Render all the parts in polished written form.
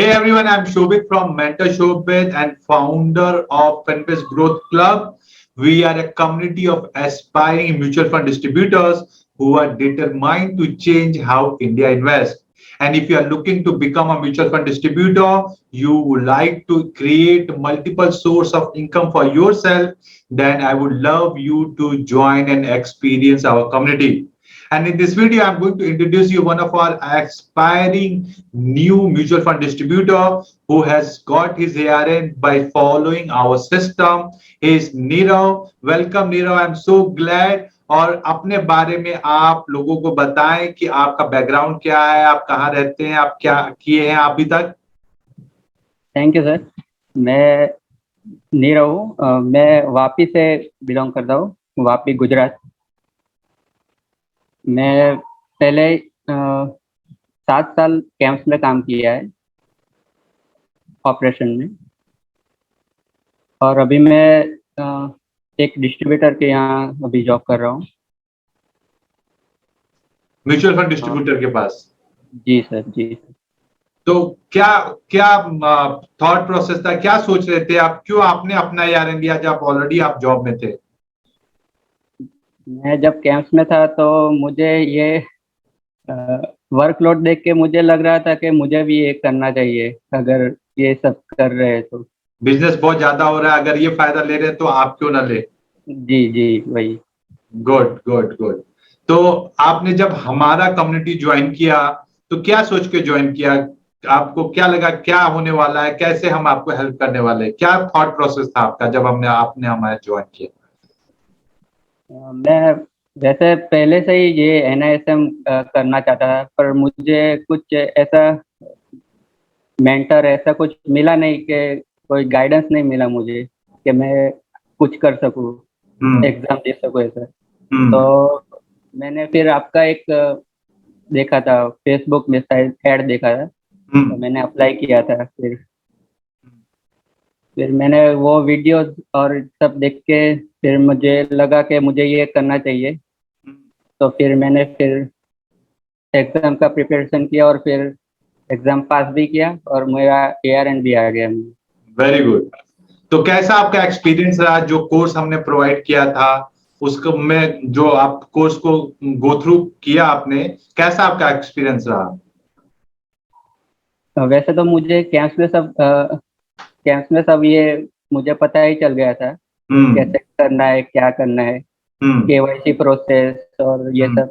Hey everyone, I'm Shobit from Mentor Shobit and founder of Finbase Growth Club. We are a community of aspiring mutual fund distributors who are determined to change how India invests. And if you are looking to become a mutual fund distributor, you would like to create multiple source of income for yourself, then I would love you to join and experience our community. And in this video, I'm going to introduce you one of our aspiring new mutual fund distributor who has got his ARN by following our system. He is Nirav. Welcome Nirav. I'm so glad. और अपने बारे में आप लोगों को बताएं कि आपका बैकग्राउंड क्या है, आप कहाँ रहते हैं, आप क्या किए हैं अभी तक। Thank you sir. मैं नीरव हूँ। मैं वापी से बिलोंग करता हूँ, वापी गुजरात। मैं पहले 7 साल कैंप्स में काम किया है ऑपरेशन में, और अभी मैं एक डिस्ट्रीब्यूटर के यहाँ अभी जॉब कर रहा हूँ। म्यूचुअल फंड डिस्ट्रीब्यूटर के पास? जी सर, जी। तो क्या क्या थॉट प्रोसेस था, क्या सोच रहे थे आप, क्यों आपने अपना ARN लिया जब ऑलरेडी आप जॉब में थे? मैं जब कैंप्स में था तो मुझे ये वर्कलोड देख के मुझे लग रहा था कि मुझे भी ये करना चाहिए। अगर ये सब कर रहे हैं तो बिजनेस बहुत ज्यादा हो रहा है, अगर ये फायदा ले रहे हैं तो आप क्यों ना ले। जी वही। Good good good. तो आपने जब हमारा कम्युनिटी ज्वाइन किया तो क्या सोच के ज्वाइन किया? आपको क्या लगा क्या होने वाला है, कैसे हम आपको हेल्प करने वाले हैं, क्या थॉट प्रोसेस था आपका जब आपने हमारा ज्वाइन किया? मैं वैसे पहले से ही ये NISM करना चाहता था, पर मुझे कुछ ऐसा मेंटर ऐसा कुछ मिला नहीं, कि कोई गाइडेंस नहीं मिला मुझे कि मैं कुछ कर सकूं, एग्जाम दे सकूं ऐसा। तो मैंने फिर आपका एक देखा था, फेसबुक में शायद ऐड देखा था, तो मैंने अप्लाई किया था। फिर मैंने वो वीडियोस और सब देख के फिर मुझे लगा कि मुझे ये करना चाहिए। तो फिर मैंने एग्जाम का प्रिपरेशन किया और फिर एग्जाम पास भी किया और मेरा ARN भी आ गया। Very good. तो कैसा आपका एक्सपीरियंस रहा जो कोर्स हमने प्रोवाइड किया था, उसको में जो आप कोर्स को गो थ्रू किया आपने, कैसा आपका एक्सपीरियंस रहा? वैसे तो मुझे कैंप्स में सब ये मुझे पता ही चल गया था कैसे करना है, क्या करना है, KYC प्रोसेस और ये सब,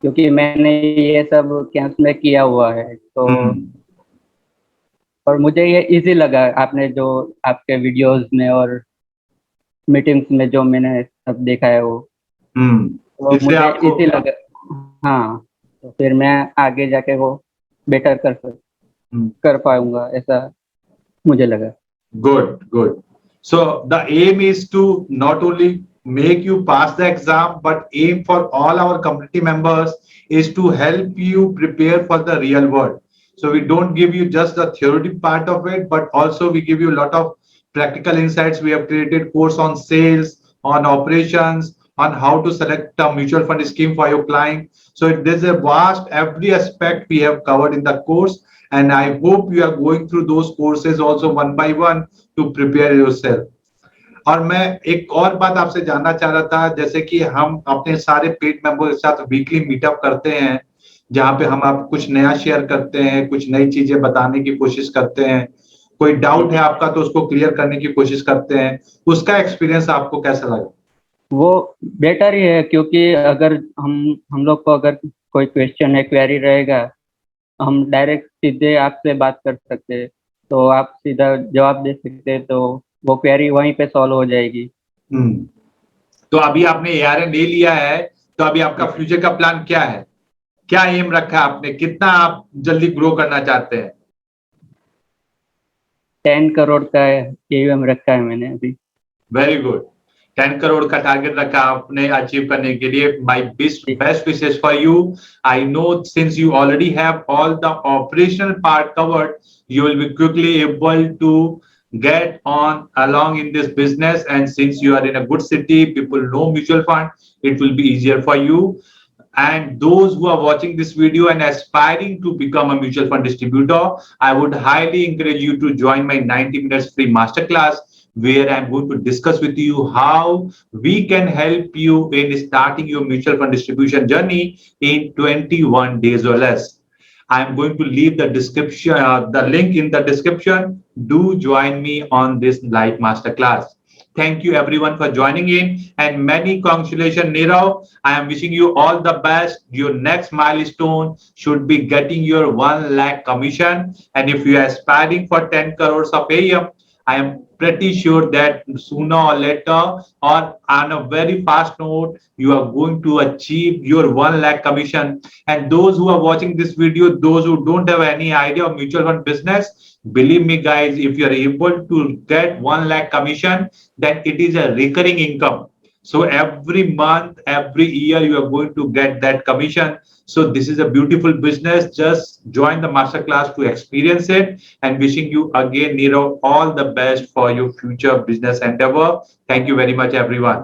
क्योंकि मैंने ये सब कैंप्स में किया हुआ है। तो और मुझे ये इजी लगा, आपने जो आपके वीडियोस में और मीटिंग्स में जो मैंने सब देखा है वो तो मुझे इजी लगा। हाँ, तो फिर मैं आगे जाके वो बेटर कर पाऊंगा, ऐसा मुझे लगा। Good good. So the aim is to not only make you pass the exam, but aim for all our community members is to help you prepare for the real world. So we don't give you just the theoretic part of it, but also we give you a lot of practical insights. We have created course on sales, on operations, on how to select a mutual fund scheme for your client. So there's a vast, every aspect we have covered in the course, and I hope you are going through those courses also one by one to prepare yourself. और मैं एक और बात आपसे जानना चाह रहा था, जैसे कि हम अपने सारे पेड मेंबर के साथ वीकली मीटअप करते हैं, जहां पे हम आप कुछ नया शेयर करते हैं, कुछ नई चीजें बताने की कोशिश करते हैं, कोई डाउट है आपका तो उसको क्लियर करने की कोशिश करते हैं। उसका एक्सपीरियंस आपको कैसा लगा? वो बेटर ही है, क्योंकि अगर हम लोग को अगर कोई क्वेश्चन है, क्वेरी रहेगा, हम डायरेक्ट सीधे आपसे बात कर सकते हैं, तो आप सीधा जवाब दे सकते हैं, तो वो क्वेरी वहीं पे सॉल्व हो जाएगी। तो अभी आपने ARN ले लिया है, तो अभी आपका फ्यूचर का प्लान क्या है, क्या एम रखा है आपने, कितना आप जल्दी ग्रो करना चाहते हैं? 10 करोड़ का AUM रखा है मैंने अभी। Very good. 10 करोड़ का टारगेट रखा आपने अचीव करने के लिए। My best wishes for you. I know since you already have all the operational part covered, you will be quickly able to get on along in this business, and since you are in a good city, people know mutual fund, it will be easier for you. And those who are watching this video and aspiring to become a mutual fund distributor, I would highly encourage you to join my 90 minutes free masterclass, where I'm going to discuss with you how we can help you in starting your mutual fund distribution journey in 21 days or less. I'm going to leave the description, the link in the description. Do join me on this live masterclass. Thank you everyone for joining in, and many congratulations, Nirav. I am wishing you all the best. Your next milestone should be getting your 1 lakh commission. And if you are aspiring for 10 crores of AUM, I am pretty sure that sooner or later, or on a very fast note, you are going to achieve your 1 lakh commission. And those who are watching this video, those who don't have any idea of mutual fund business, believe me, guys, if you are able to get 1 lakh commission, then it is a recurring income. So every month, every year, you are going to get that commission. So this is a beautiful business. Just join the masterclass to experience it. And wishing you again, Nirav, all the best for your future business endeavor. Thank you very much, everyone.